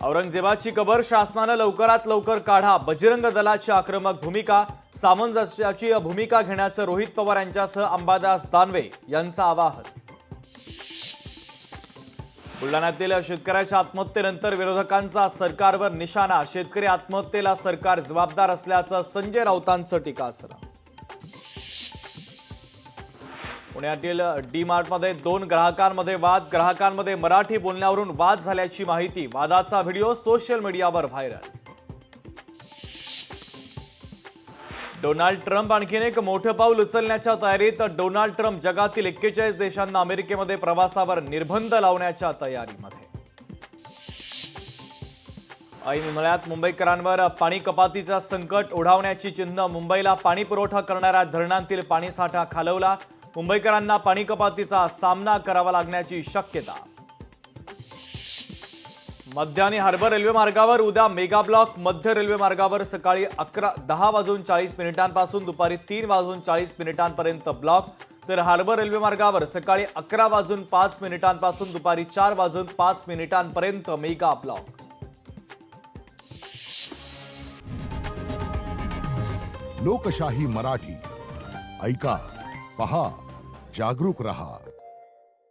औरंगजेबाची कबर शासनानं लवकरात लवकर काढा, बजरंग दलाची आक्रमक भूमिका, सामंजस्याची भूमिका घेण्याचं रोहित पवार यांच्यासह अंबादास दानवे यांचं आवाहन. बुलढाण्यातील शेतकऱ्याच्या आत्महत्येनंतर विरोधकांचा सरकारवर निशाणा, शेतकरी आत्महत्येला सरकार जबाबदार असल्याचं संजय राऊतांचं टीकास्त्र. पुण्यातील डी मार्टमध्ये 2 ग्राहकांमध्ये वाद, ग्राहकांमध्ये मराठी बोलण्यावरून वाद झाल्याची माहिती, वादाचा व्हिडिओ सोशल मीडियावर व्हायरल. डोनाल्ड ट्रम्प आणखीन एक मोठं पाऊल उचलण्याच्या तयारीत, डोनाल्ड ट्रम्प जगातील 41 देशांना अमेरिकेमध्ये प्रवासावर निर्बंध लावण्याच्या तयारीमध्ये. ऐन उन्हाळ्यात मुंबईकरांवर पाणी कपातीचा संकट ओढावण्याची चिन्ह, मुंबईला पाणी पुरवठा करणाऱ्या धरणांतील पाणीसाठा खालवला, मुंबईकरांना पाणी कपातीचा सामना करावा लागण्याची शक्यता. मध्य आणि हार्बर रेल्वे मार्गावर उद्या मेगा ब्लॉक, मध्य रेल्वे मार्गावर सकाळी 10:40 पासून दुपारी 3:40 ब्लॉक, तर हार्बर रेल्वे मार्गावर सकाळी 11:05 पासून दुपारी 4:05 मेगा ब्लॉक. लोकशाही मराठी ऐका, पहा, जागरूक रहा.